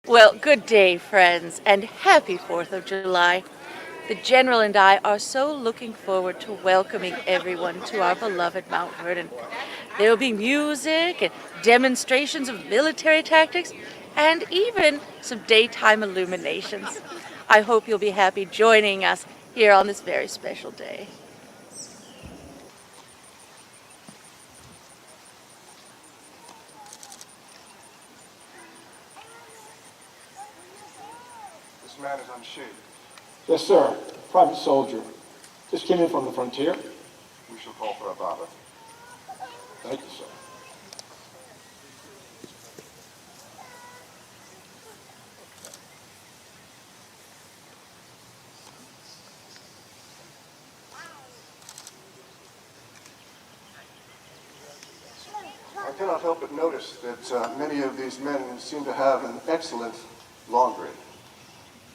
Well, good day, friends, and happy 4th of July. The General and I are so looking forward to welcoming everyone to our beloved Mount Vernon. There will be music and demonstrations of military tactics and even some daytime illuminations. I hope you'll be happy joining us here on this very special day. This man is unshaved. Yes, sir. Private soldier. Just came in from the frontier. We shall call for a barber. Thank you, sir. I cannot help but notice that many of these men seem to have an excellent laundry.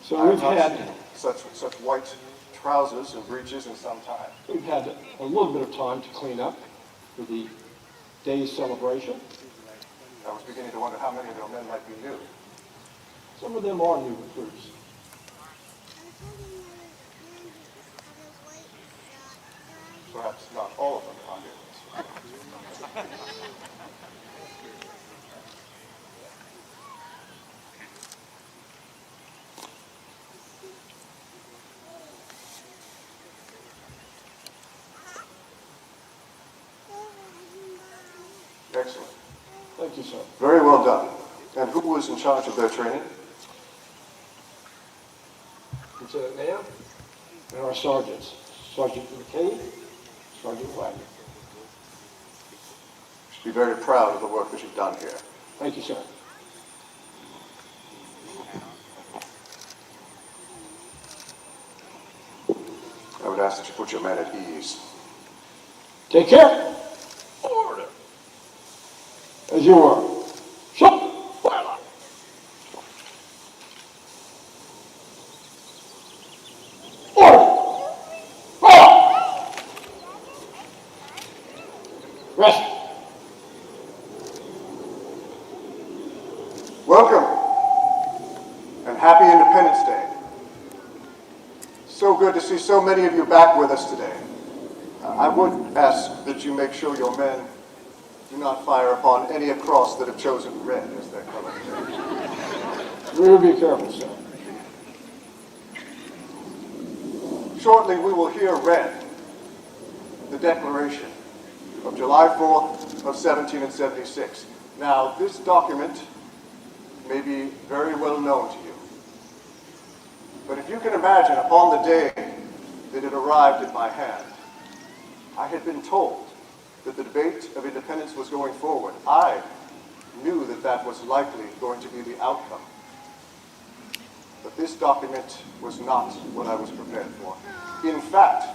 So I we've have not had seen such white trousers and breeches in some time. a little bit of time to clean up for the day's celebration. I was beginning to wonder how many of your men might be new. Some of them are new recruits. Perhaps not all of them are new. Excellent. Thank you, sir. Very well done. And who was in charge of their training? Lieutenant Mayor and our sergeants. Sergeant McCabe, Sergeant Wagner. You should be very proud of the work that you've done here. Thank you, sir. I would ask that you put your men at ease. Take care. Order. As you were. Shut. Fire. Order. Fire. Rest. Welcome, and happy Independence Day. So good to see so many of you back with us today. I would ask that you make sure your men do not fire upon any across that have chosen red as their color today. We will be careful, sir. Shortly we will hear read the Declaration of July 4th of 1776. Now, this document may be very well known to you. But if you can imagine, upon the day that it arrived in my hand, I had been told that the debate of independence was going forward. I knew that that was likely going to be the outcome. But this document was not what I was prepared for. In fact,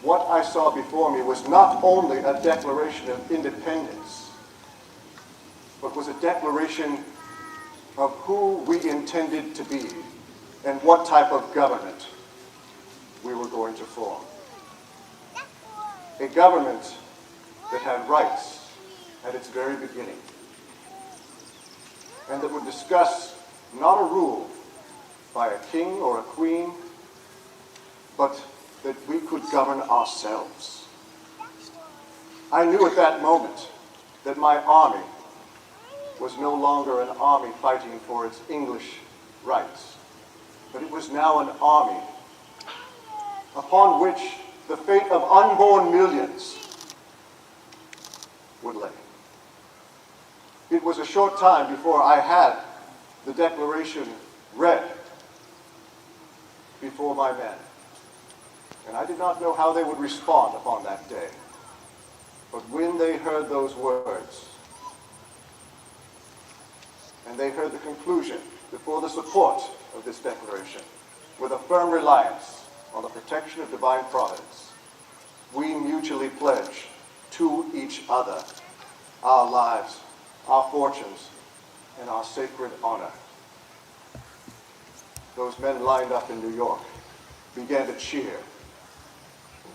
what I saw before me was not only a declaration of independence, but was a declaration of who we intended to be and what type of government we were going to form. A government that had rights at its very beginning, and that would discuss not a rule by a king or a queen, but that we could govern ourselves. I knew at that moment that my army was no longer an army fighting for its English rights, but it was now an army upon which the fate of unborn millions would lay. It was a short time before I had the Declaration read before my men, and I did not know how they would respond upon that day. But when they heard those words, and they heard the conclusion before the support of this declaration, with a firm reliance on the protection of divine providence, we mutually pledge to each other our lives, our fortunes, and our sacred honor. Those men lined up in New York began to cheer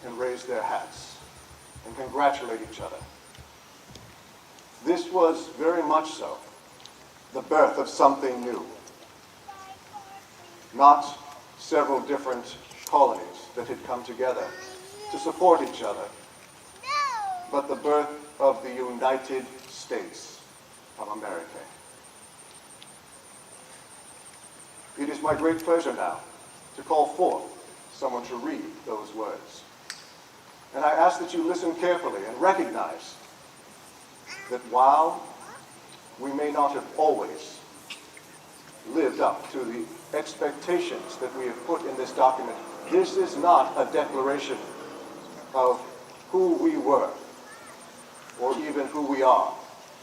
and raise their hats and congratulate each other. This was very much so the birth of something new. not several different colonies that had come together to support each other, but the birth of the United States of America. It is my great pleasure now to call forth someone to read those words. And I ask that you listen carefully and recognize that while we may not have always lived up to the expectations that we have put in this document, this is not a declaration of who we were or even who we are,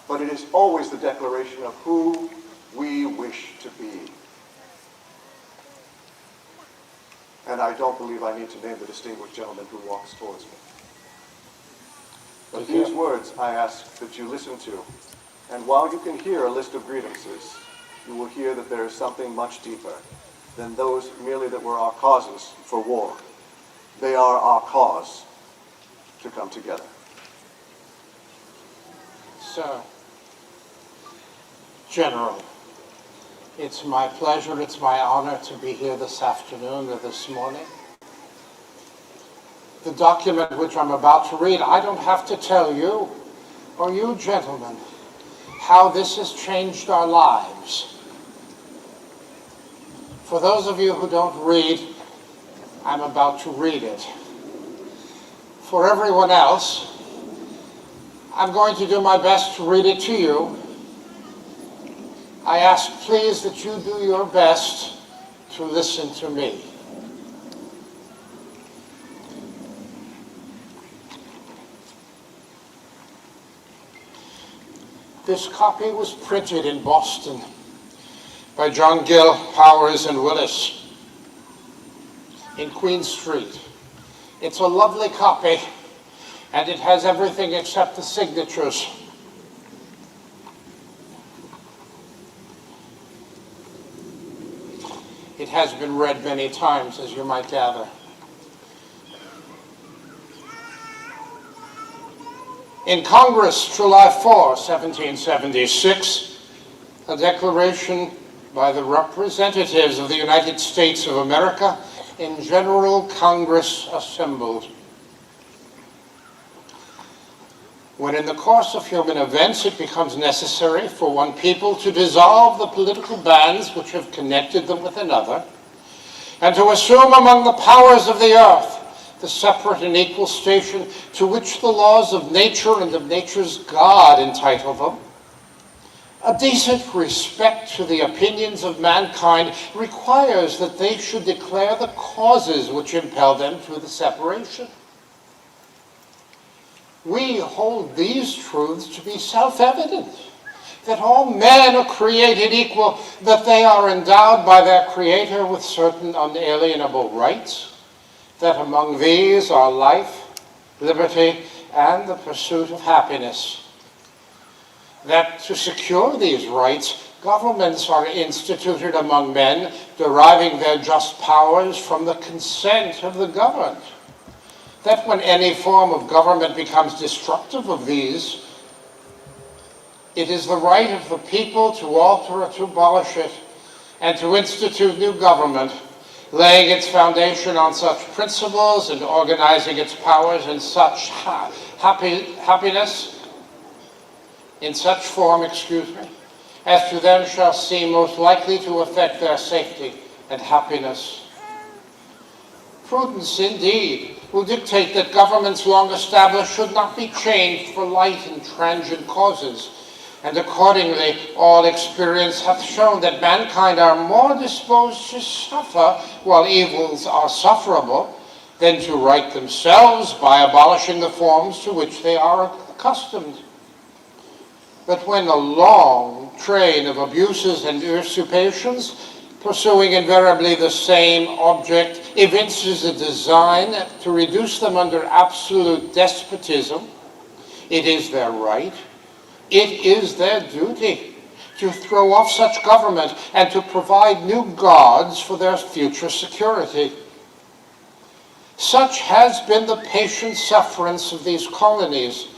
but it is always the declaration of who we wish to be. And I don't believe I need to name the distinguished gentleman who walks towards me. But these words I ask that you listen to, and while you can hear a list of grievances, you will hear that there is something much deeper than those merely that were our causes for war. They are our cause to come together. Sir, General, it's my pleasure, it's my honor to be here this afternoon or this morning. The document which I'm about to read, I don't have to tell you, or you gentlemen, how this has changed our lives. For those of you who don't read, I'm about to read it. For everyone else, I'm going to do my best to read it to you. I ask, please, that you do your best to listen to me. This copy was printed in Boston by John Gill, Powers, and Willis in Queen Street. It's a lovely copy, and it has everything except the signatures. It has been read many times, as you might gather. In Congress, July 4, 1776, a declaration by the representatives of the United States of America in General Congress assembled. When in the course of human events it becomes necessary for one people to dissolve the political bands which have connected them with another, and to assume among the powers of the earth the separate and equal station to which the laws of nature and of nature's God entitle them, a decent respect to the opinions of mankind requires that they should declare the causes which impel them to the separation. We hold these truths to be self-evident, that all men are created equal, that they are endowed by their Creator with certain unalienable rights, that among these are life, liberty, and the pursuit of happiness. That to secure these rights, governments are instituted among men, deriving their just powers from the consent of the governed. That when any form of government becomes destructive of these, it is the right of the people to alter or to abolish it, and to institute new government, laying its foundation on such principles and organizing its powers in such happiness, in such form, as to them shall seem most likely to affect their safety and happiness. Prudence, indeed, will dictate that governments long established should not be changed for light and transient causes, and accordingly all experience hath shown that mankind are more disposed to suffer while evils are sufferable than to right themselves by abolishing the forms to which they are accustomed. But when a long train of abuses and usurpations, pursuing invariably the same object, evinces a design to reduce them under absolute despotism, it is their right, it is their duty to throw off such government and to provide new gods for their future security. Such has been the patient sufferance of these colonies,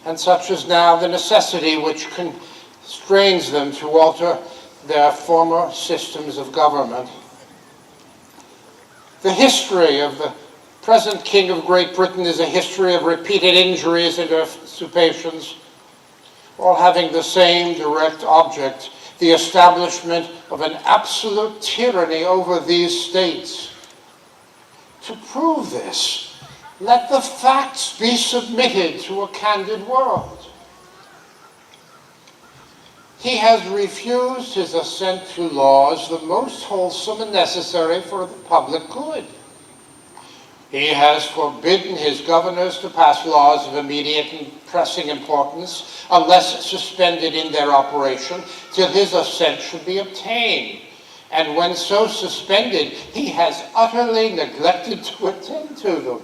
and such is now the necessity which constrains them to alter their former systems of government. The history of the present King of Great Britain is a history of repeated injuries and usurpations, all having the same direct object, the establishment of an absolute tyranny over these states. To prove this, let the facts be submitted to a candid world. He has refused his assent to laws the most wholesome and necessary for the public good. He has forbidden his governors to pass laws of immediate and pressing importance unless suspended in their operation till his assent should be obtained. And when so suspended, he has utterly neglected to attend to them.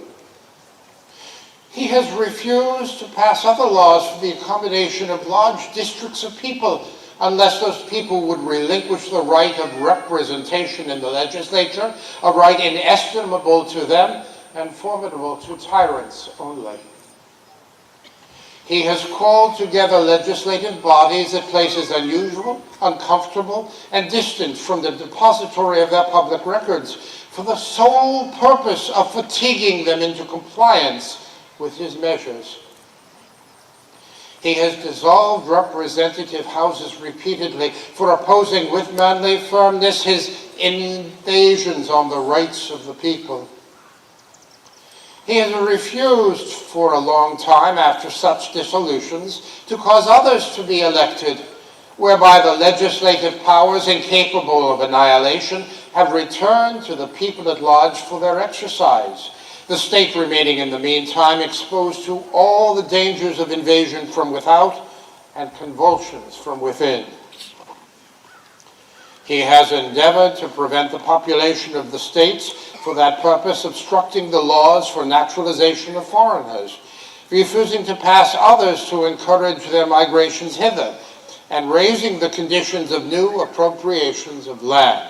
He has refused to pass other laws for the accommodation of large districts of people unless those people would relinquish the right of representation in the legislature, a right inestimable to them and formidable to tyrants only. He has called together legislative bodies at places unusual, uncomfortable, and distant from the depository of their public records for the sole purpose of fatiguing them into compliance with his measures. He has dissolved representative houses repeatedly for opposing with manly firmness his invasions on the rights of the people. He has refused for a long time after such dissolutions to cause others to be elected, whereby the legislative powers incapable of annihilation have returned to the people at large for their exercise, the state remaining in the meantime exposed to all the dangers of invasion from without and convulsions from within. He has endeavored to prevent the population of the states for that purpose, obstructing the laws for naturalization of foreigners, refusing to pass others to encourage their migrations hither, and raising the conditions of new appropriations of lands.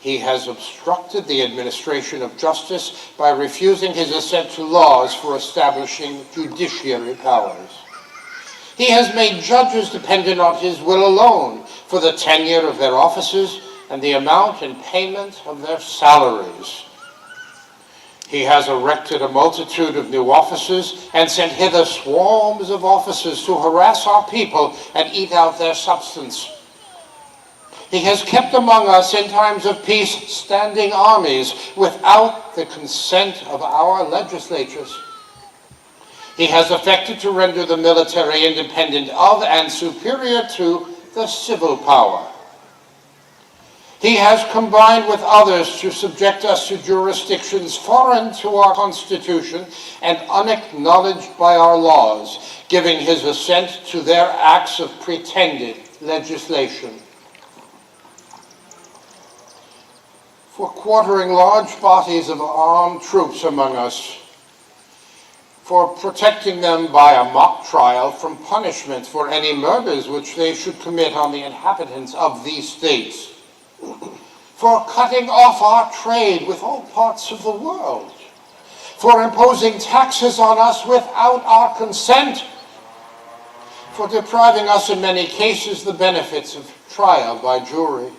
He has obstructed the administration of justice by refusing his assent to laws for establishing judiciary powers. He has made judges dependent on his will alone for the tenure of their offices and the amount and payment of their salaries. He has erected a multitude of new offices and sent hither swarms of officers to harass our people and eat out their substance. He has kept among us in times of peace standing armies without the consent of our legislatures. He has affected to render the military independent of and superior to the civil power. He has combined with others to subject us to jurisdictions foreign to our Constitution and unacknowledged by our laws, giving his assent to their acts of pretended legislation. For quartering large bodies of armed troops among us, for protecting them by a mock trial from punishment for any murders which they should commit on the inhabitants of these states, for cutting off our trade with all parts of the world, for imposing taxes on us without our consent, for depriving us in many cases the benefits of trial by jury,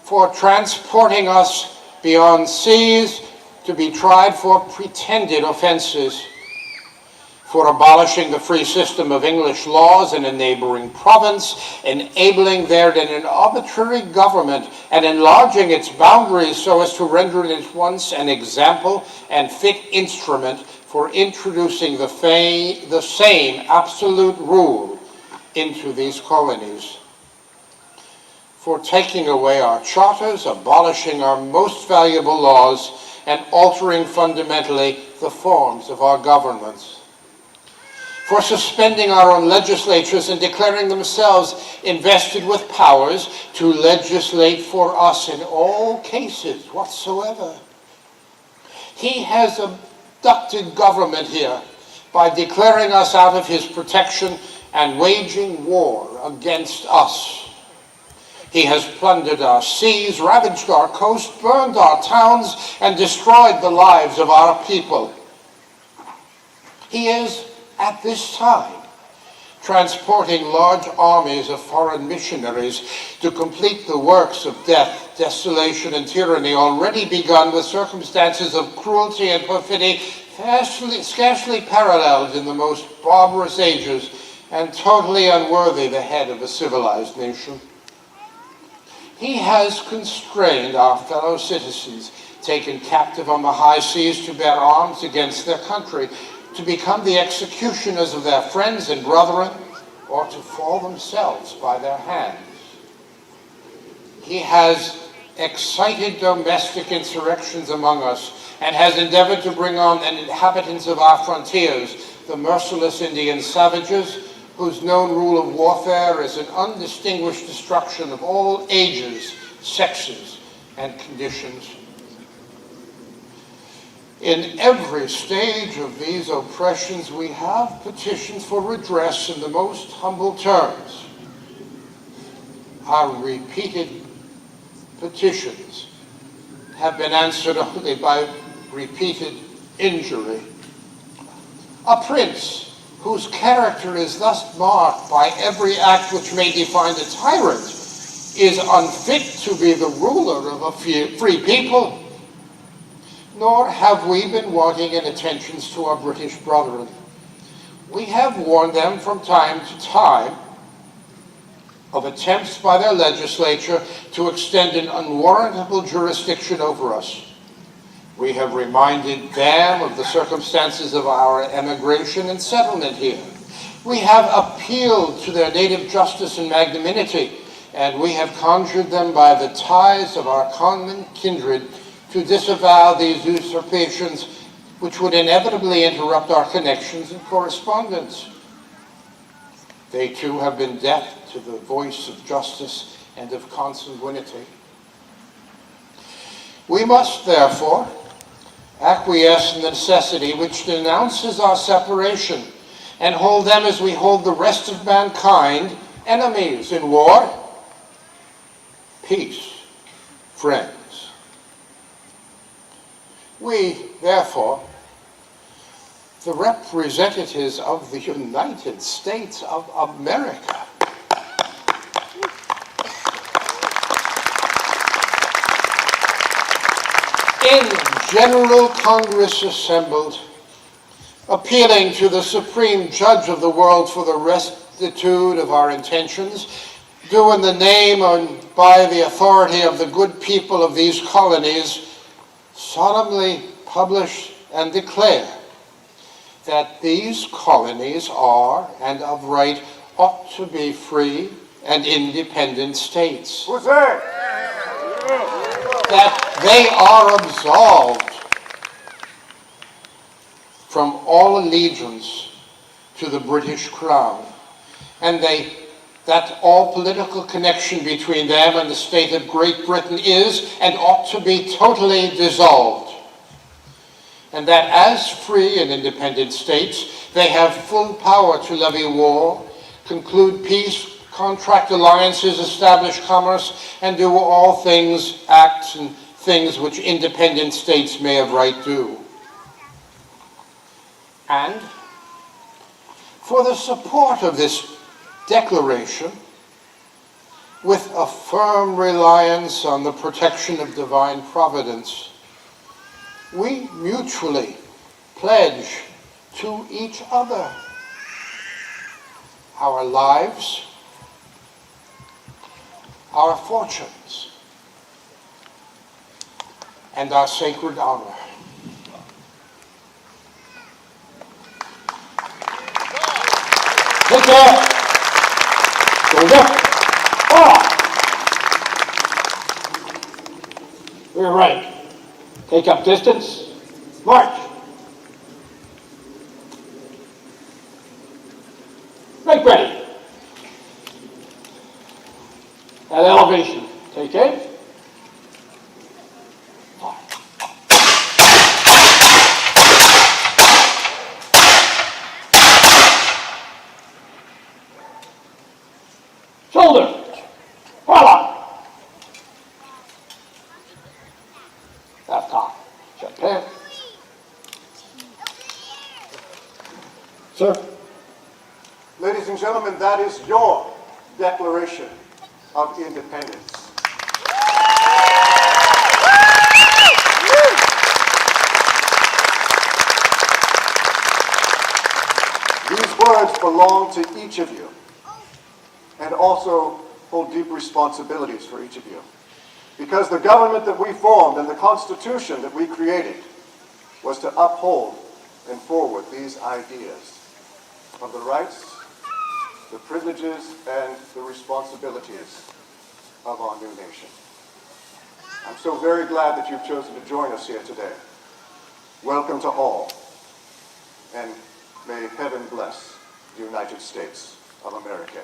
for transporting us beyond seas to be tried for pretended offenses, for abolishing the free system of English laws in a neighboring province, enabling therein an arbitrary government, and enlarging its boundaries so as to render it at once an example and fit instrument for introducing the same absolute rule into these colonies, for taking away our charters, abolishing our most valuable laws, and altering fundamentally the forms of our governments, for suspending our own legislatures and declaring themselves invested with powers to legislate for us in all cases whatsoever. He has abducted government here by declaring us out of his protection and waging war against us. He has plundered our seas, ravaged our coast, burned our towns, and destroyed the lives of our people. He is, at this time, transporting large armies of foreign missionaries to complete the works of death, desolation, and tyranny already begun with circumstances of cruelty and perfidy scarcely paralleled in the most barbarous ages and totally unworthy the head of a civilized nation. He has constrained our fellow citizens, taken captive on the high seas, to bear arms against their country, to become the executioners of their friends and brethren, or to fall themselves by their hands. He has excited domestic insurrections among us, and has endeavored to bring on the inhabitants of our frontiers, the merciless Indian savages, whose known rule of warfare is an undistinguished destruction of all ages, sexes, and conditions. In every stage of these oppressions, we have petitions for redress in the most humble terms. Our repeated petitions have been answered only by repeated injury. A prince whose character is thus marked by every act which may define a tyrant is unfit to be the ruler of a free people. Nor have we been wanting in attentions to our British brethren. We have warned them from time to time of attempts by their legislature to extend an unwarrantable jurisdiction over us. We have reminded them of the circumstances of our emigration and settlement here. We have appealed to their native justice and magnanimity, and we have conjured them by the ties of our common kindred to disavow these usurpations which would inevitably interrupt our connections and correspondence. They too have been deaf to the voice of justice and of consanguinity. We must, therefore, acquiesce in the necessity which denounces our separation and hold them as we hold the rest of mankind, enemies in war, peace, friends. We, therefore, the representatives of the United States of America, in General Congress assembled, appealing to the Supreme Judge of the world for the rectitude of our intentions, do in the name and by the authority of the good people of these colonies solemnly publish and declare that these colonies are, and of right, ought to be free and independent states. Who's that? That they are absolved from all allegiance to the British Crown, and that all political connection between them and the state of Great Britain is and ought to be totally dissolved, and that as free and independent states, they have full power to levy war, conclude peace, contract alliances, establish commerce, and do all things, acts, and things which independent states may of right do. And for the support of this declaration, with a firm reliance on the protection of divine providence, we mutually pledge to each other our lives, our fortunes, and our sacred honor. Take care. Shoulder. We're right. Take up distance. March. Make ready. At elevation. Take aim. Shoulder. Voila. Left top. Check hand. Sir. Ladies and gentlemen, that is your Declaration of Independence. These words belong to each of you and also hold deep responsibilities for each of you. Because the government that we formed and the Constitution that we created was to uphold and forward these ideas of the rights, the privileges, and the responsibilities of our new nation. I'm so very glad that you've chosen to join us here today. Welcome to all, and may heaven bless the United States of America.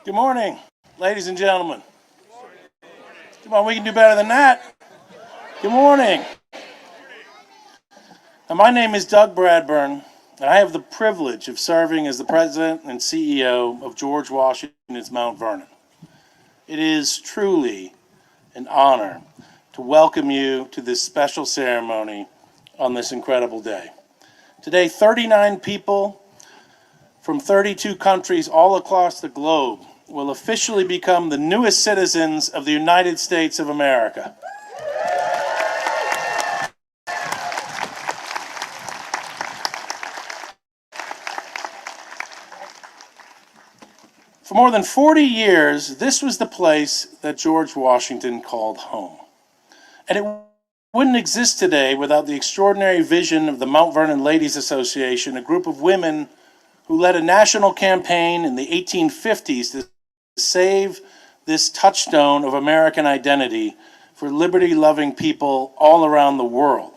Good morning, ladies and gentlemen. Come on, we can do better than that. Good morning. Now, my name is Doug Bradburn, and I have the privilege of serving as the president and CEO of George Washington's Mount Vernon. It is truly an honor to welcome you to this special ceremony on this incredible day. Today, 39 people from 32 countries all across the globe will officially become the newest citizens of the United States of America. For more than 40 years, this was the place that George Washington called home. And it wouldn't exist today without the extraordinary vision of the Mount Vernon Ladies Association, a group of women who led a national campaign in the 1850s to save this touchstone of American identity for liberty-loving people all around the world.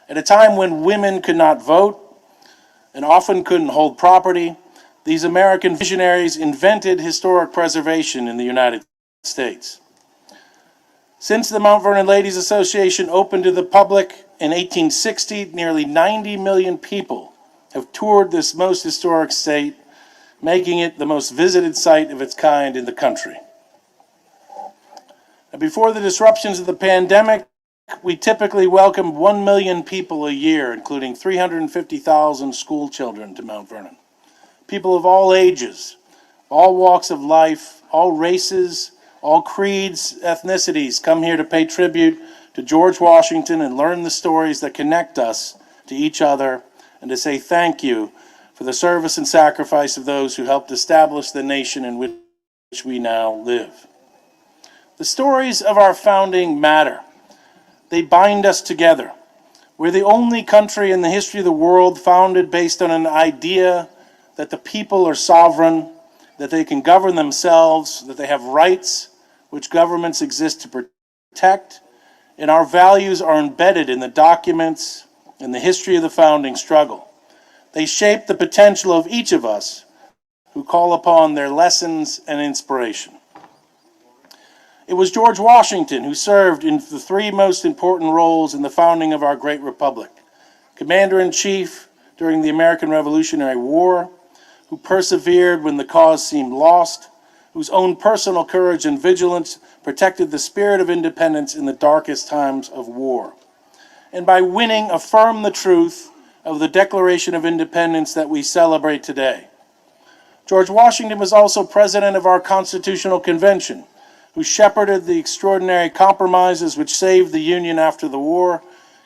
At a time when women could not vote and often couldn't hold property, these American visionaries invented historic preservation in the United States. Since the Mount Vernon Ladies Association opened to the public in 1860, nearly 90 million people have toured this most historic state, making it the most visited site of its kind in the country. Now, before the disruptions of the pandemic, we typically welcomed 1 million people a year, including 350,000 school children to Mount Vernon. People of all ages, all walks of life, all races, all creeds, ethnicities come here to pay tribute to George Washington and learn the stories that connect us to each other, and to say thank you for the service and sacrifice of those who helped establish the nation in which we now live. The stories of our founding matter. They bind us together. We're the only country in the history of the world founded based on an idea that the people are sovereign, that they can govern themselves, that they have rights which governments exist to protect, and our values are embedded in the documents and the history of the founding struggle. They shape the potential of each of us who call upon their lessons and inspiration. It was George Washington who served in the three most important roles in the founding of our great republic: Commander-in-Chief during the American Revolutionary War, who persevered when the cause seemed lost, whose own personal courage and vigilance protected the spirit of independence in the darkest times of war, and by winning affirmed the truth of the Declaration of Independence that we celebrate today. George Washington was also president of our Constitutional Convention, who shepherded the extraordinary compromises which saved the Union after the war,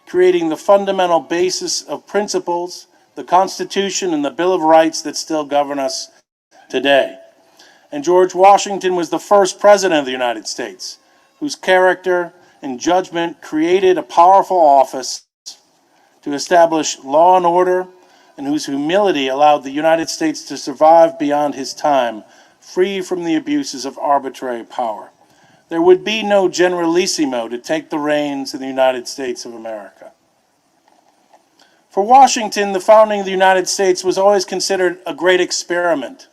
creating the fundamental basis of principles, the Constitution and the Bill of Rights that still govern us today. And George Washington was the first president of the United States, whose character and judgment created a powerful office to establish law and order, and whose humility allowed the United States to survive beyond his time, free from the abuses of arbitrary power. There would be no generalissimo to take the reins in the United States of America. For Washington, the founding of the United States was always considered a great experiment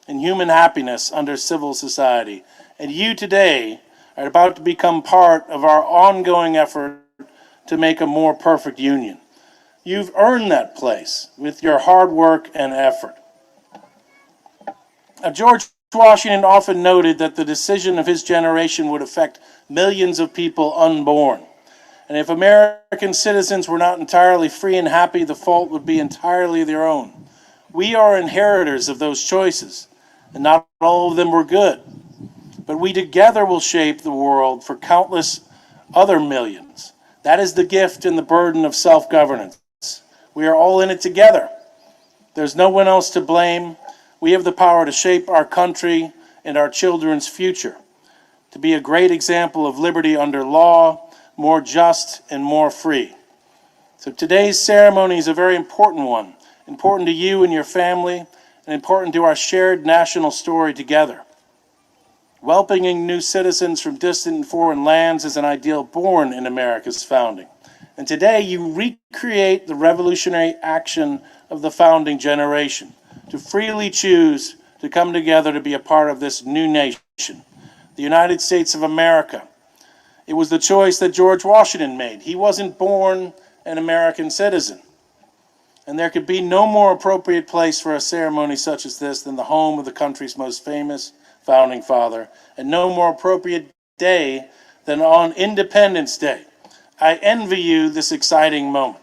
in human happiness under civil society. And you today are about to become part of our ongoing effort to make a more perfect union. You've earned that place with your hard work and effort. Now, George Washington often noted that the decision of his generation would affect millions of people unborn. And if American citizens were not entirely free and happy, the fault would be entirely their own. We are inheritors of those choices, and not all of them were good. But we together will shape the world for countless other millions. That is the gift and the burden of self-governance. We are all in it together. There's no one else to blame. We have the power to shape our country and our children's future, to be a great example of liberty under law, more just and more free. So today's ceremony is a very important one, important to you and your family, and important to our shared national story together. Welcoming new citizens from distant and foreign lands is an ideal born in America's founding. And today you recreate the revolutionary action of the founding generation, to freely choose to come together to be a part of this new nation, the United States of America. It was the choice that George Washington made. He wasn't born an American citizen. And there could be no more appropriate place for a ceremony such as this than the home of the country's most famous founding father, and no more appropriate day than on Independence Day. I envy you this exciting moment.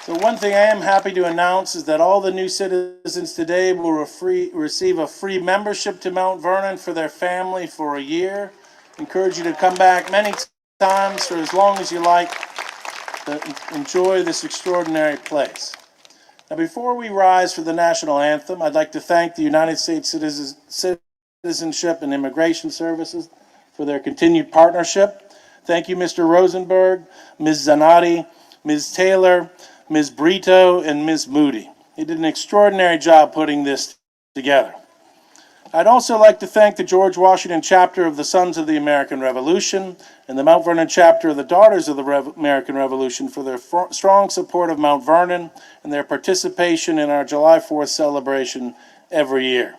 So one thing I am happy to announce is that all the new citizens today will receive a free membership to Mount Vernon for their family for a year. I encourage you to come back many times for as long as you like to enjoy this extraordinary place. Now, before we rise for the national anthem, I'd like to thank the United States Citizenship and Immigration Services for their continued partnership. Thank you, Mr. Rosenberg, Ms. Zanotti, Ms. Taylor, Ms. Brito, and Ms. Moody. You did an extraordinary job putting this together. I'd also like to thank the George Washington chapter of the Sons of the American Revolution and the Mount Vernon chapter of the Daughters of the American Revolution for their strong support of Mount Vernon and their participation in our July 4th celebration every year.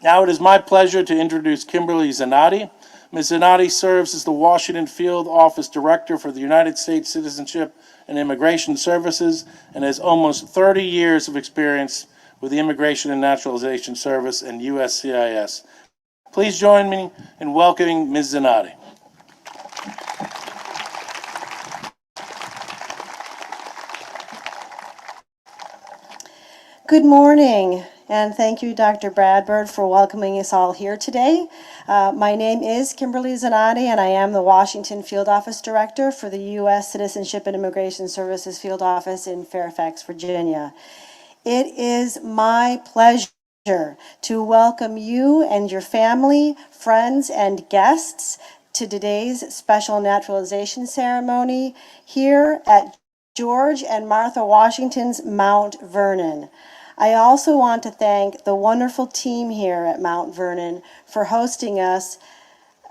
Now it is my pleasure to introduce Kimberly Zanotti. Ms. Zanotti serves as the Washington Field Office Director for the United States Citizenship and Immigration Services and has almost 30 years of experience with the Immigration and Naturalization Service and USCIS. Please join me in welcoming Ms. Zanotti. Good morning, and thank you, Dr. Bradford, for welcoming us all here today. My name is Kimberly Zanotti, and I am the Washington Field Office Director for the U.S. Citizenship and Immigration Services Field Office in Fairfax, Virginia. It is my pleasure to welcome you and your family, friends, and guests to today's special naturalization ceremony here at George and Martha Washington's Mount Vernon. I also want to thank the wonderful team here at Mount Vernon for hosting us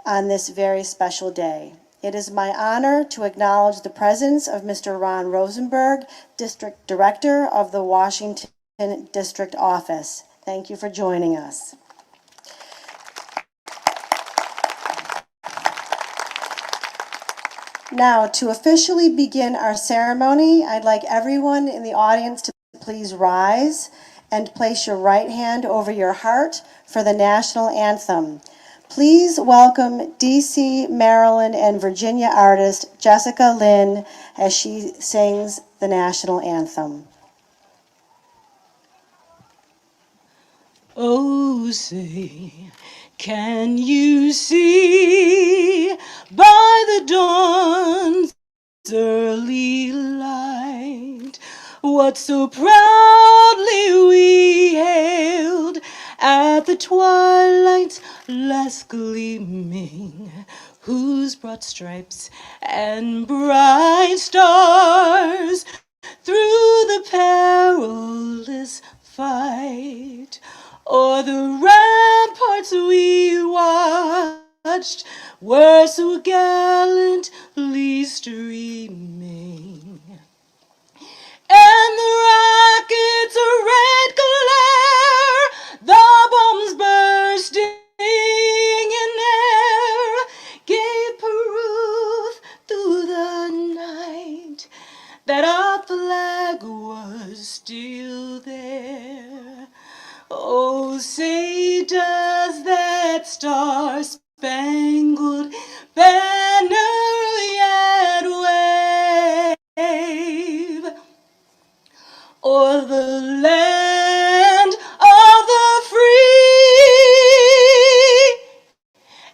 on this very special day. It is my honor to acknowledge the presence of Mr. Ron Rosenberg, District Director of the Washington District Office. Thank you for joining us. Now, to officially begin our ceremony, I'd like everyone in the audience to please rise and place your right hand over your heart for the national anthem. Please welcome DC, Maryland, and Virginia artist Jessica Lynn as she sings the national anthem. Oh, say, can you see by the dawn's early light what so proudly we hailed at the twilight's last gleaming, whose broad stripes and bright stars through the perilous fight o'er the ramparts we watched were so gallantly streaming. And the rocket's red glare, the bombs bursting in air, gave proof through the night that our flag was still there. Oh, say does that star-spangled banner yet wave o'er the land of the free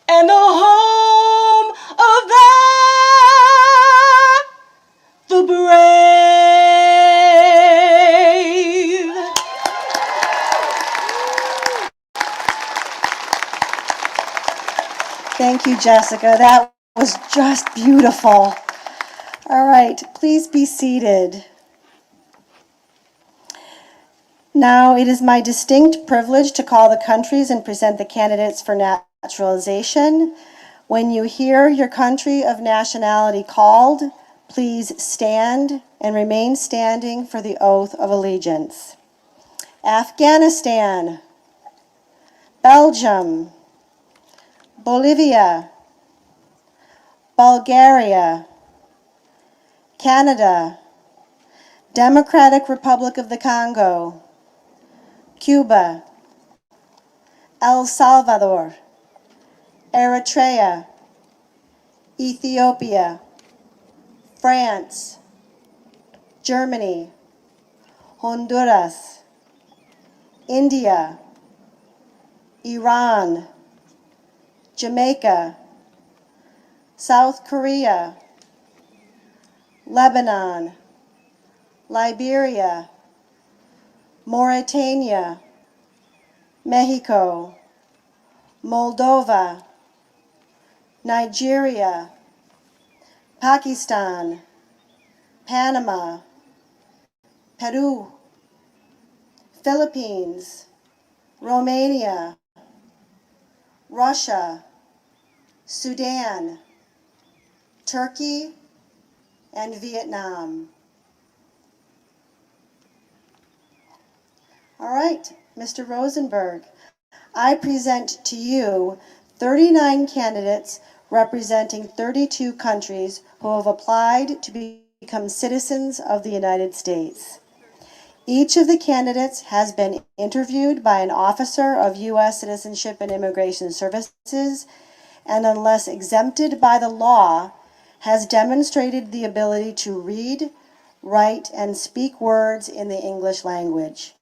and the home of the brave? Thank you, Jessica. That was just beautiful. All right, please be seated. Now, it is my distinct privilege to call the countries and present the candidates for naturalization. When you hear your country of nationality called, please stand and remain standing for the oath of allegiance. Afghanistan, Belgium, Bolivia, Bulgaria, Canada, Democratic Republic of the Congo, Cuba, El Salvador, Eritrea, Ethiopia, France, Germany, Honduras, India, Iran, Jamaica, South Korea, Lebanon, Liberia, Mauritania, Mexico, Moldova, Nigeria, Pakistan, Panama, Peru, Philippines, Romania, Russia, Sudan, Turkey, and Vietnam. All right, Mr. Rosenberg, I present to you 39 candidates representing 32 countries who have applied to become citizens of the United States. Each of the candidates has been interviewed by an officer of U.S. Citizenship and Immigration Services, and unless exempted by the law, has demonstrated the ability to read, write, and speak words in the English language.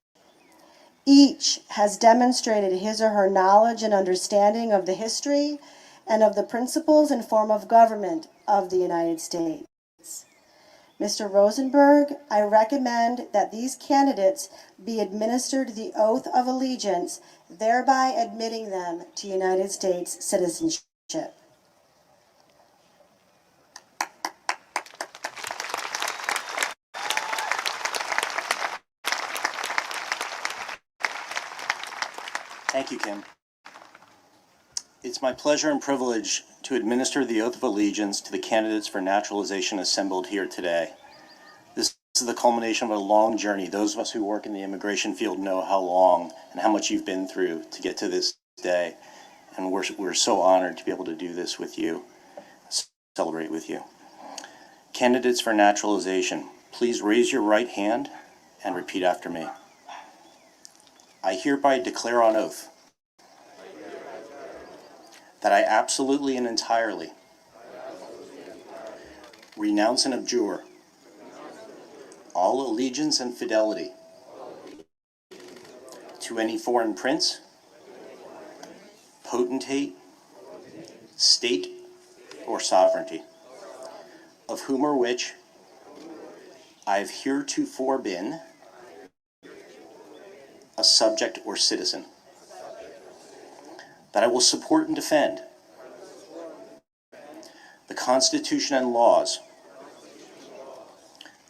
Each has demonstrated his or her knowledge and understanding of the history and of the principles and form of government of the United States. Mr. Rosenberg, I recommend that these candidates be administered the oath of allegiance, thereby admitting them to United States citizenship. Thank you, Kim. It's my pleasure and privilege to administer the oath of allegiance to the candidates for naturalization assembled here today. This is the culmination of a long journey. Those of us who work in the immigration field know how long and how much you've been through to get to this day. And we're so honored to be able to do this with you, celebrate with you. Candidates for naturalization, please raise your right hand and repeat after me. I hereby declare on oath that I absolutely and entirely renounce and abjure all allegiance and fidelity to any foreign prince, potentate, state, or sovereignty, of whom or which I have heretofore been a subject or citizen, that I will support and defend the Constitution and laws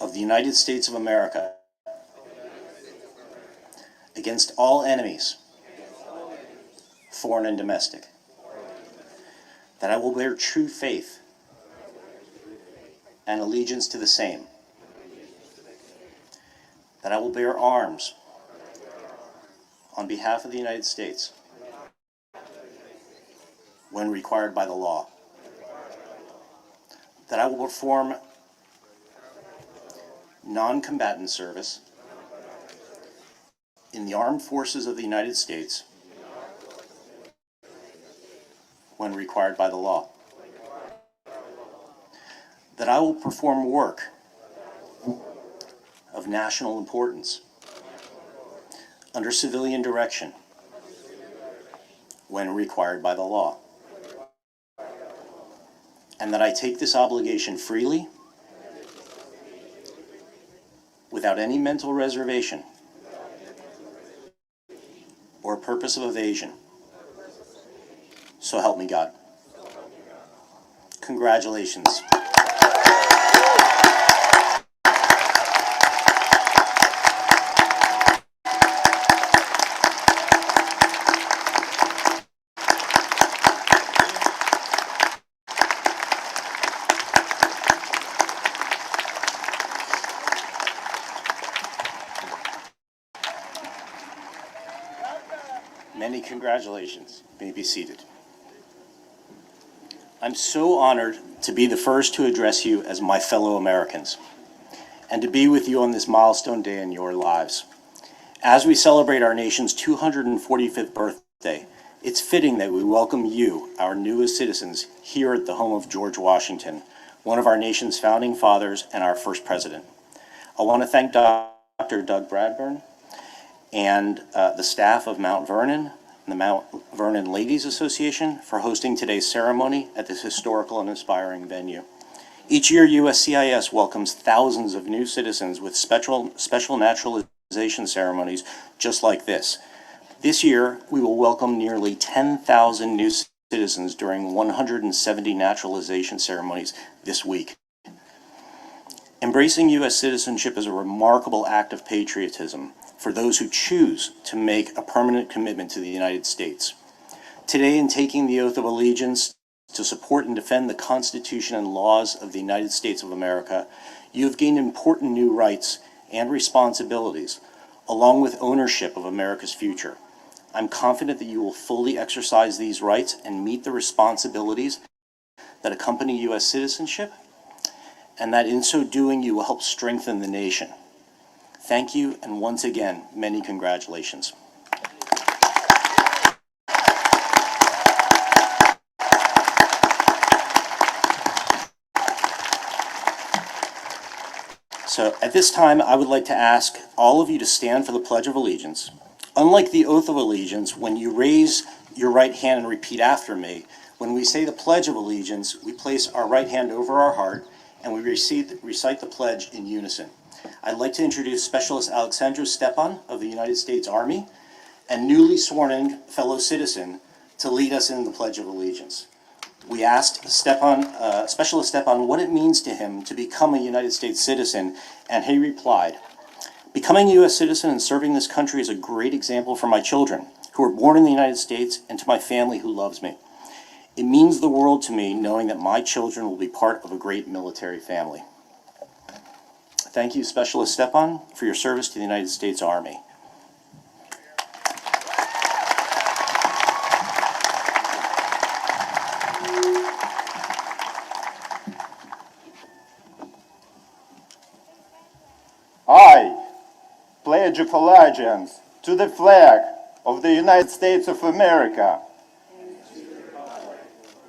of the United States of America against all enemies, foreign and domestic, that I will bear true faith and allegiance to the same, that I will bear arms on behalf of the United States when required by the law, that I will perform non-combatant service in the armed forces of the United States when required by the law, that I will perform work of national importance under civilian direction when required by the law, and that I take this obligation freely without any mental reservation or purpose of evasion. So help me God. Congratulations. Many congratulations. You may be seated. I'm so honored to be the first to address you as my fellow Americans and to be with you on this milestone day in your lives. As we celebrate our nation's 245th birthday, it's fitting that we welcome you, our newest citizens, here at the home of George Washington, one of our nation's founding fathers and our first president. I want to thank Dr. Doug Bradburn and the staff of Mount Vernon and the Mount Vernon Ladies Association for hosting today's ceremony at this historical and inspiring venue. Each year, USCIS welcomes thousands of new citizens with special naturalization ceremonies just like this. This year, we will welcome nearly 10,000 new citizens during 170 naturalization ceremonies this week. Embracing U.S. citizenship is a remarkable act of patriotism for those who choose to make a permanent commitment to the United States. Today, in taking the oath of allegiance to support and defend the Constitution and laws of the United States of America, you have gained important new rights and responsibilities, along with ownership of America's future. I'm confident that you will fully exercise these rights and meet the responsibilities that accompany U.S. citizenship, and that in so doing you will help strengthen the nation. Thank you, and once again, many congratulations. So at this time, I would like to ask all of you to stand for the Pledge of Allegiance. Unlike the Oath of Allegiance, when you raise your right hand and repeat after me, when we say the Pledge of Allegiance, we place our right hand over our heart and we recite the pledge in unison. I'd like to introduce Specialist Alexandra Stepan of the United States Army and newly sworn-in fellow citizen to lead us in the Pledge of Allegiance. We asked Specialist Stepan what it means to him to become a United States citizen, and he replied, "Becoming a U.S. citizen and serving this country is a great example for my children, who were born in the United States, and to my family who loves me. It means the world to me knowing that my children will be part of a great military family." Thank you, Specialist Stepan, for your service to the United States Army. I pledge of allegiance to the flag of the United States of America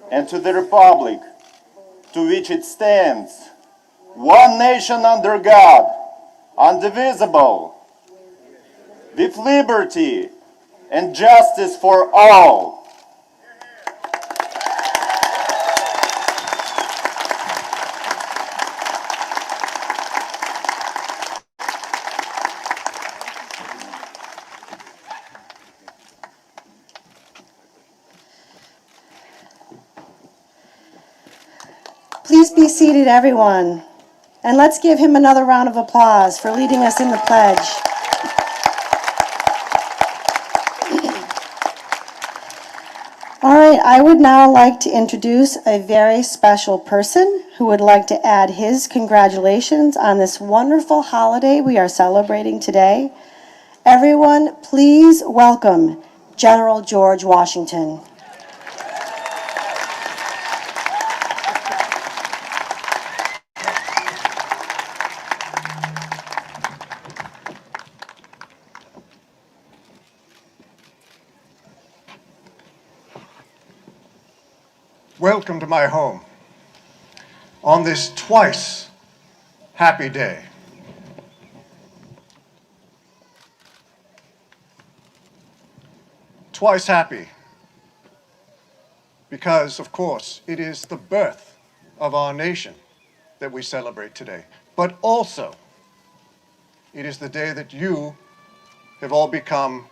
and to the republic to which it stands, one nation under God, indivisible, with liberty and justice for all. Please be seated, everyone. And let's give him another round of applause for leading us in the pledge. All right, I would now like to introduce a very special person who would like to add his congratulations on this wonderful holiday we are celebrating today. Everyone, please welcome General George Washington. Welcome to my home on this twice happy day. Twice happy because, of course, it is the birth of our nation that we celebrate today. But also, it is the day that you have all become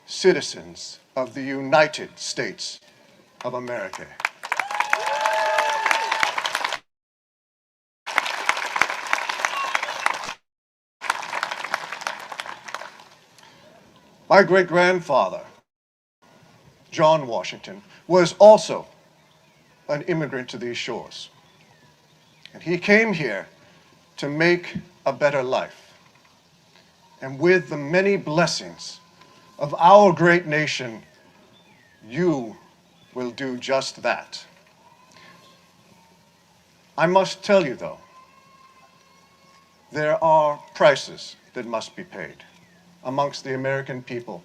citizens of the United States of America. My great-grandfather, John Washington, was also an immigrant to these shores. And he came here to make a better life. And with the many blessings of our great nation, you will do just that. I must tell you, though, there are prices that must be paid amongst the American people.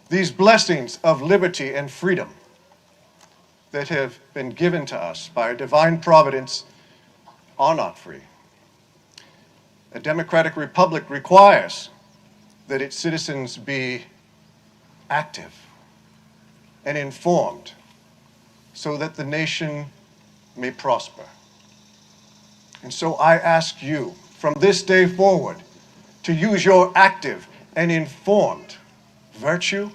These blessings of liberty and freedom that have been given to us by a divine providence are not free. A democratic republic requires that its citizens be active and informed so that the nation may prosper. And so I ask you from this day forward to use your active and informed virtue,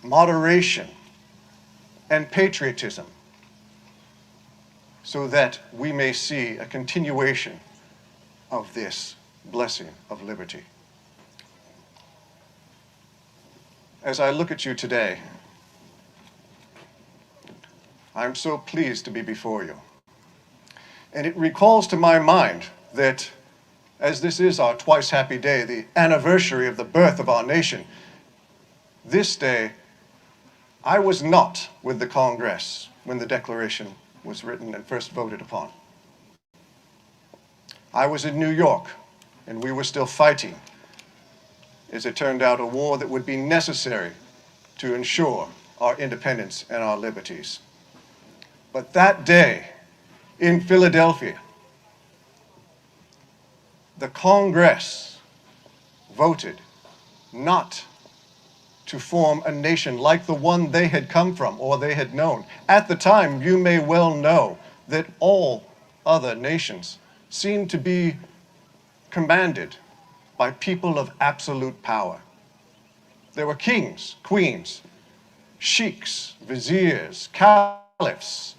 moderation, and patriotism so that we may see a continuation of this blessing of liberty. As I look at you today, I'm so pleased to be before you. And it recalls to my mind that as this is our twice happy day, the anniversary of the birth of our nation, this day I was not with the Congress when the Declaration was written and first voted upon. I was in New York, and we were still fighting, as it turned out, a war that would be necessary to ensure our independence and our liberties. But that day in Philadelphia, the Congress voted not to form a nation like the one they had come from or they had known. At the time, you may well know that all other nations seemed to be commanded by people of absolute power. There were kings, queens, sheiks, viziers, caliphs,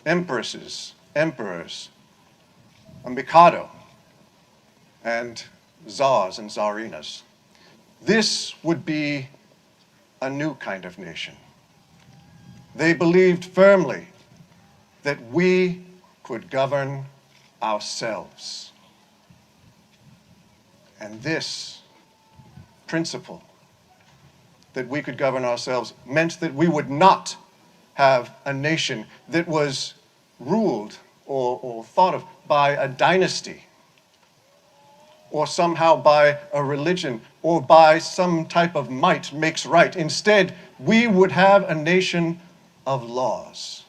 empresses, emperors, a mikado, and czars and czarinas. This would be a new kind of nation. They believed firmly that we could govern ourselves. And this principle, that we could govern ourselves, meant that we would not have a nation that was ruled or thought of by a dynasty, or somehow by a religion, or by some type of might makes right. Instead, we would have a nation of laws.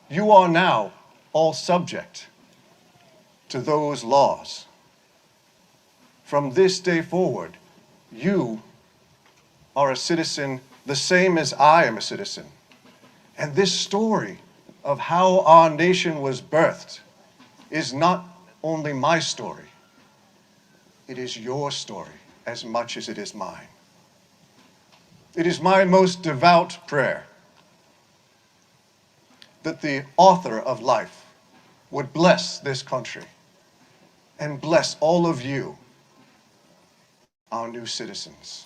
You are now all subject to those laws. From this day forward, you are a citizen the same as I am a citizen. And this story of how our nation was birthed is not only my story, it is your story as much as it is mine. It is my most devout prayer that the author of life would bless this country and bless all of you, our new citizens.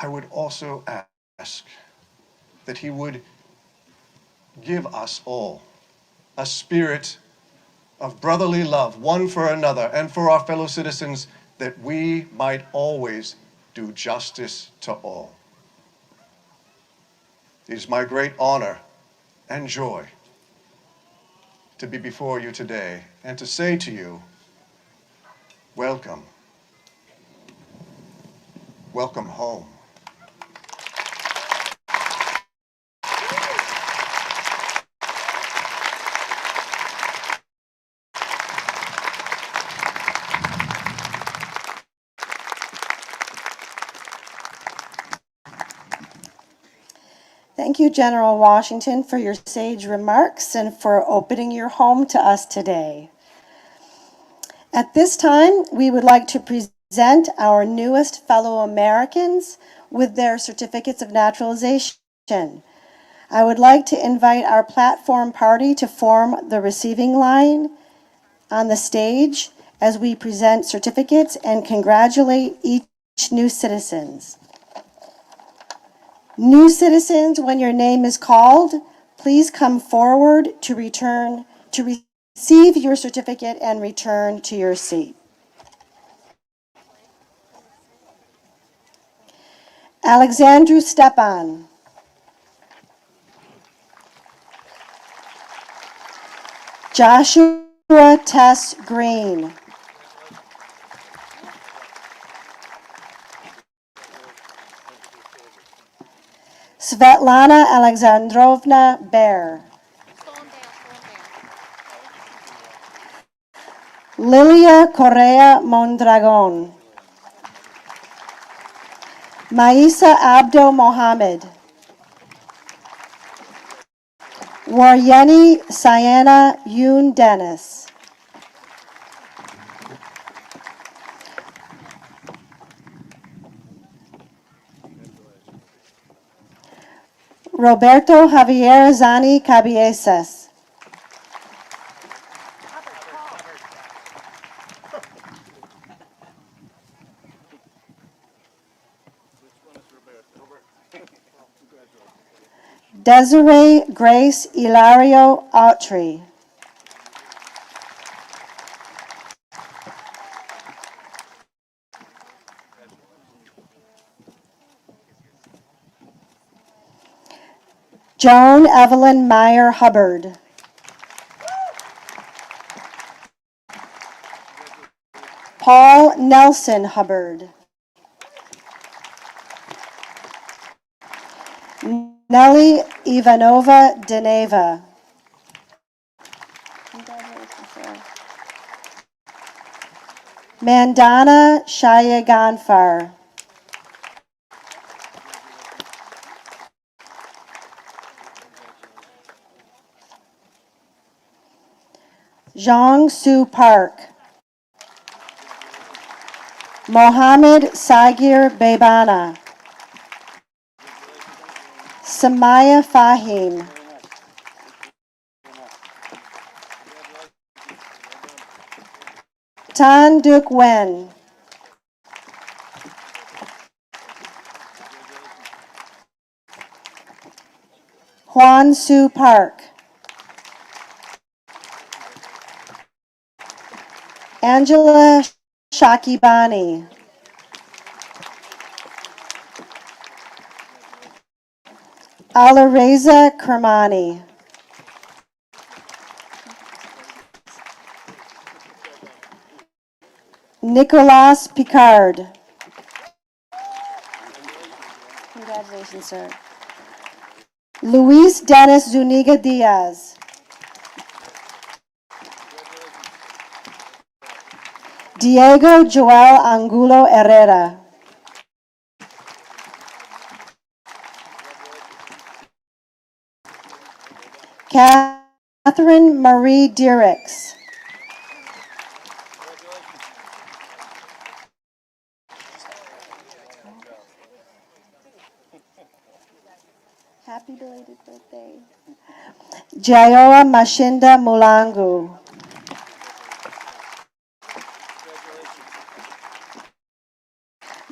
I would also ask that he would give us all a spirit of brotherly love, one for another and for our fellow citizens, that we might always do justice to all. It is my great honor and joy to be before you today and to say to you, welcome. Welcome home. Thank you, General Washington, for your sage remarks and for opening your home to us today. At this time, we would like to present our newest fellow Americans with their certificates of naturalization. I would like to invite our platform party to form the receiving line on the stage as we present certificates and congratulate each new citizens. New citizens, when your name is called, please come forward to receive your certificate and return to your seat. Alexandru Stepan. Joshua Tess Green. Svetlana Alexandrovna Bear. Lilia Correa Mondragon. Maisa Abdo Mohammed. Waryeni Sayana Yoon Dennis. Roberto Javier Zani Cabieses. Desiree Grace Ilario Autry. Joan Evelyn Meyer Hubbard. Paul Nelson Hubbard. Nelly Ivanova Deneva. Mandana Shayaganfar. Zhang Su Park. Mohammed Sagir Bebana. Samaya Fahim. Tan Duc Wen. Juan Su Park. Angela Shakibani. Alareza Kermani. Nicolas Picard. Congratulations, sir. Luis Dennis Zuniga Diaz. Diego Joel Angulo Herrera. Catherine Marie Dierix. Happy belated birthday. Jayoa Mashinda Mulangu.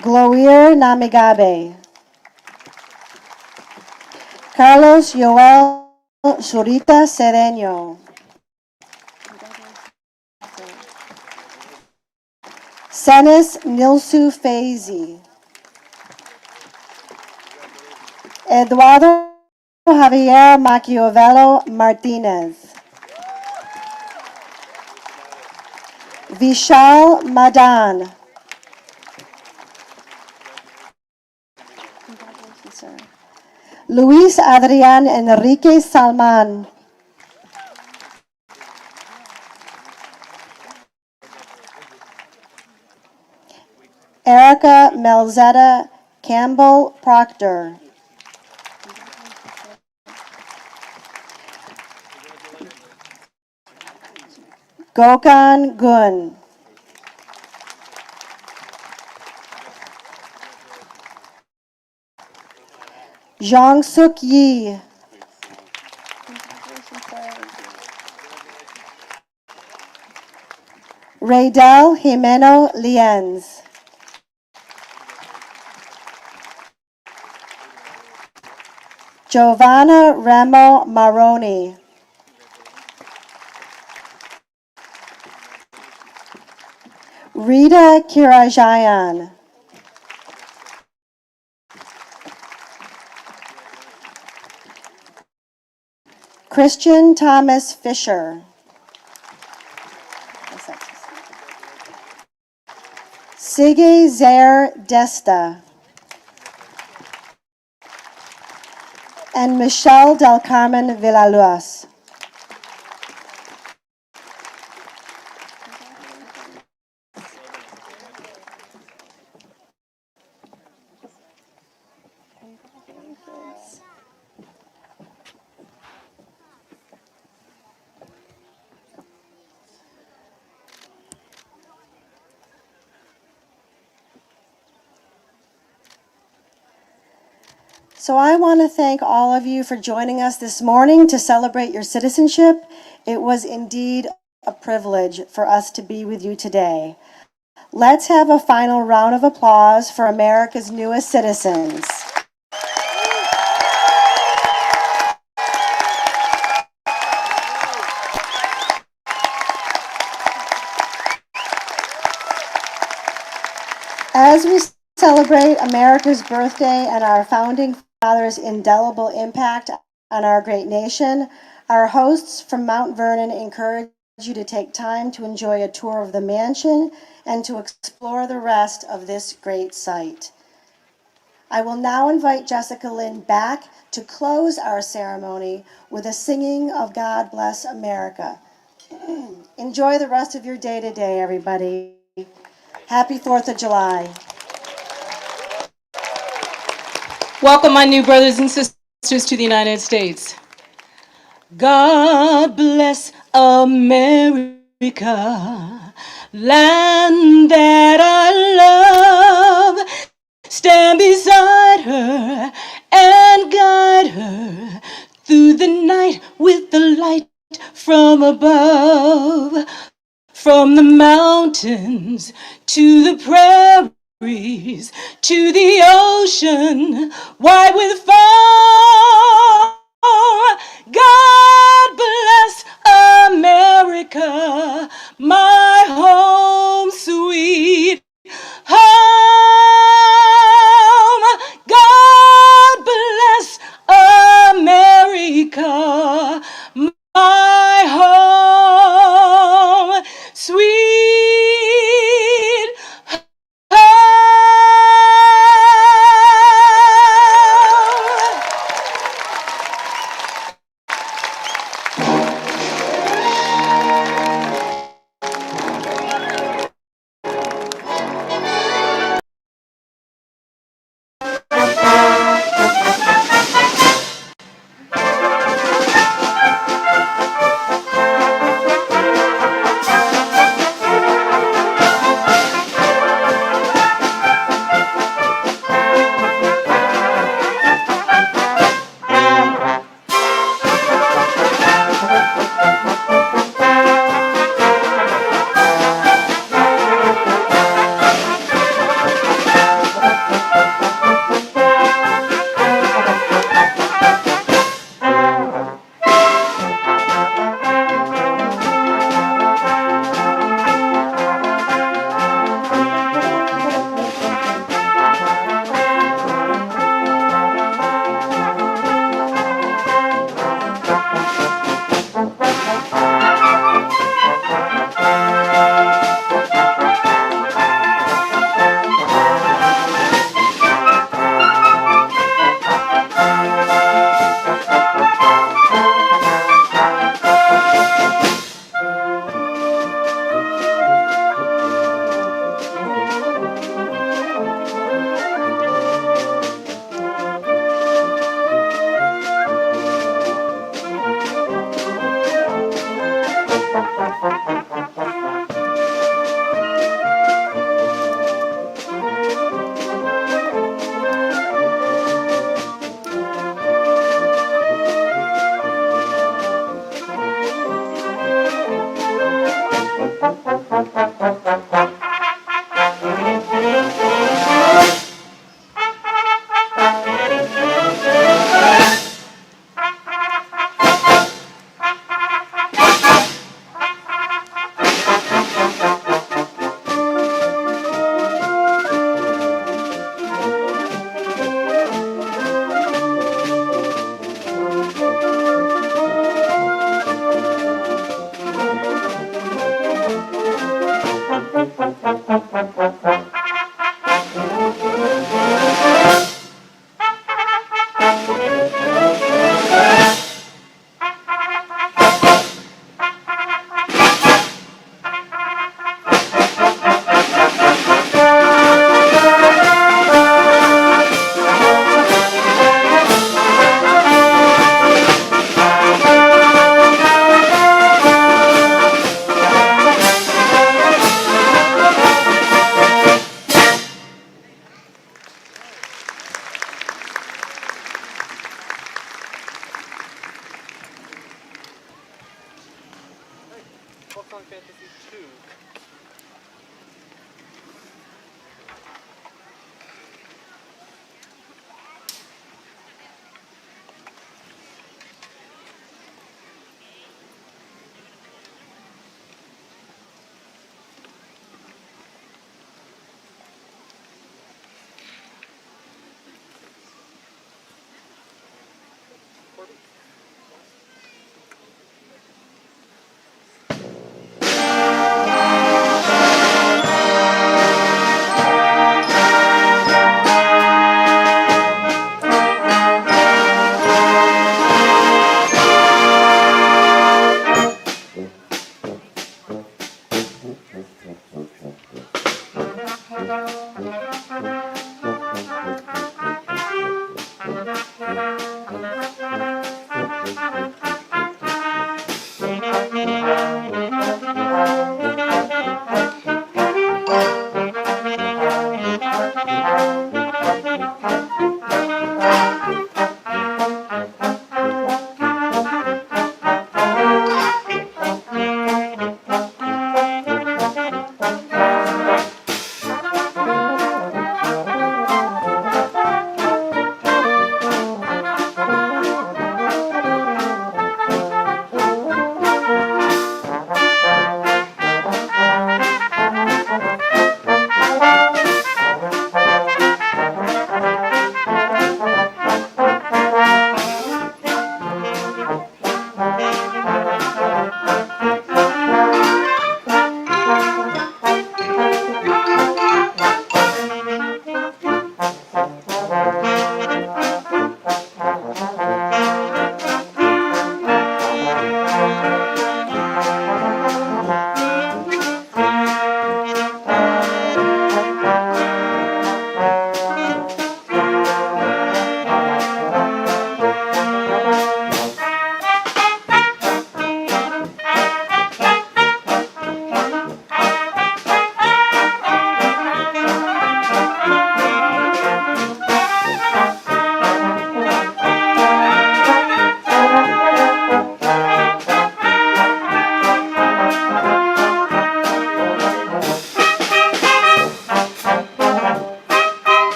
Gloire Namigabe. Carlos Joel Zurita Cedeño. Senis Nilsu Feizi. Eduardo Javier Machiavello Martinez. Vishal Madan. Luis Adrian Enrique Salman. Erica Melzetta Campbell Proctor. Gokhan Gun. Zhang Suk Yi. Raydel Jimeno Lienz. Giovanna Remo Maroni. Rita Kirajayan. Christian Thomas Fisher. Sige Zaire Desta. And Michelle Del Carmen Villaluas. So I want to thank all of you for joining us this morning to celebrate your citizenship. It was indeed a privilege for us to be with you today. Let's have a final round of applause for America's newest citizens. As we celebrate America's birthday and our founding fathers' indelible impact on our great nation, our hosts from Mount Vernon encourage you to take time to enjoy a tour of the mansion and to explore the rest of this great site. I will now invite Jessica Lynn back to close our ceremony with a singing of God Bless America. Enjoy the rest of your day today, everybody. Happy 4th of July. Welcome, my new brothers and sisters, to the United States. God bless America, land that I love. Stand beside her and guide her through the night with the light from above. From the mountains to the prairies to the ocean wide with foam. God bless America, my home sweet home. God bless America, my home sweet home.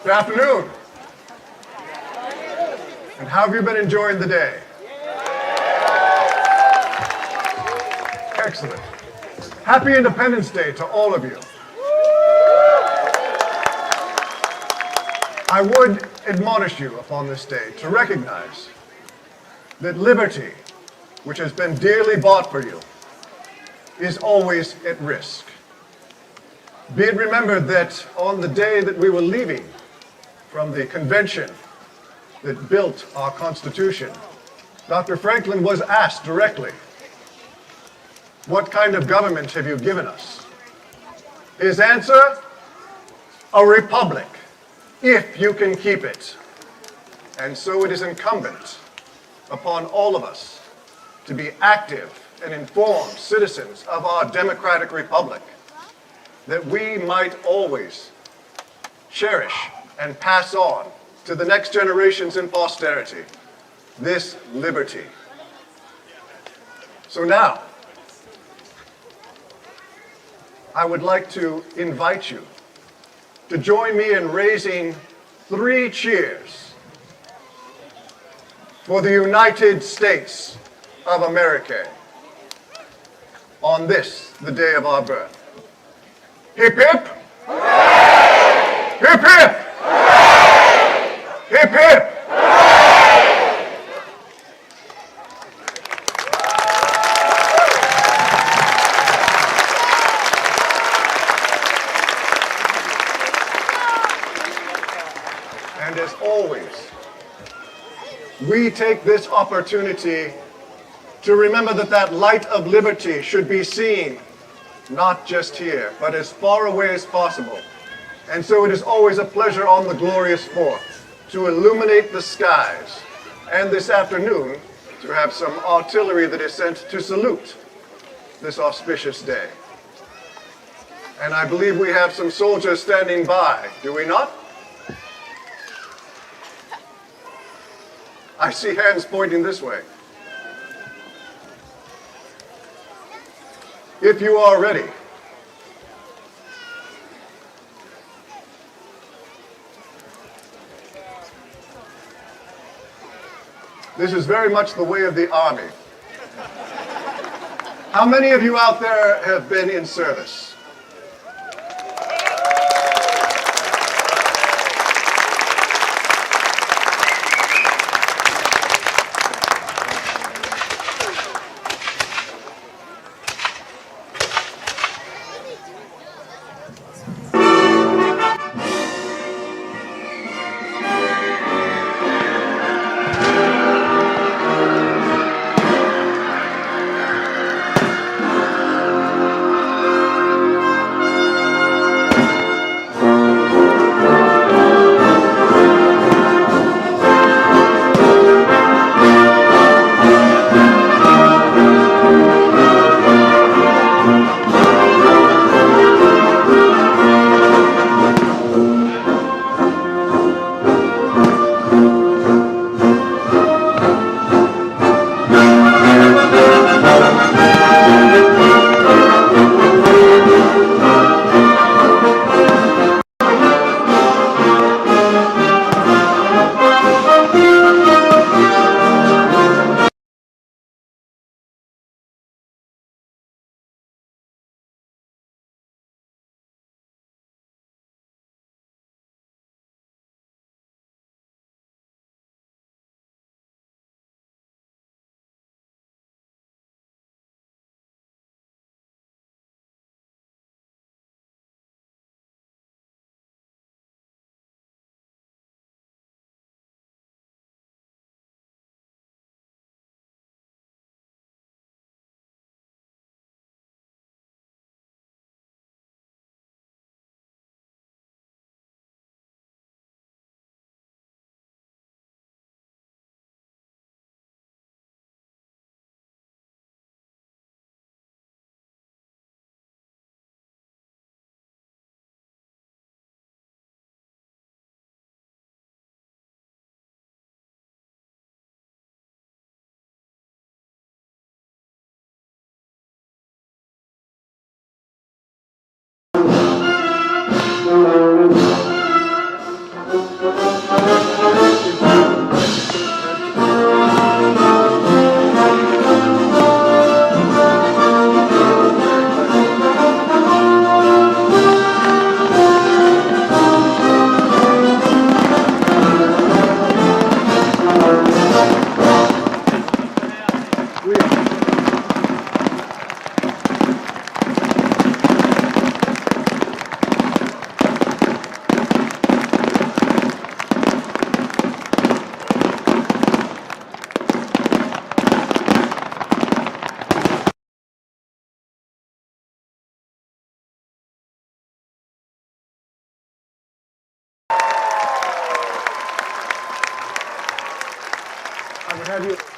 Good afternoon. And how have you been enjoying the day? Excellent. Happy Independence Day to all of you. I would admonish you upon this day to recognize that liberty, which has been dearly bought for you, is always at risk. Be it remembered that on the day that we were leaving from the convention that built our Constitution, Dr. Franklin was asked directly, "What kind of government have you given us?" His answer, "A republic, if you can keep it." And so it is incumbent upon all of us to be active and informed citizens of our democratic republic, that we might always cherish and pass on to the next generations in posterity this liberty. So now, I would like to invite you to join me in raising 3 cheers for the United States of America on this, the day of our birth. Hip hip! Hip hip! Hip hip! And as always, we take this opportunity to remember that that light of liberty should be seen not just here, but as far away as possible. And so it is always a pleasure on the glorious 4th to illuminate the skies, and this afternoon to have some artillery that is sent to salute this auspicious day. And I believe we have some soldiers standing by, do we not? I see hands pointing this way. If you are ready, this is very much the way of the Army. How many of you out there have been in service? I would have you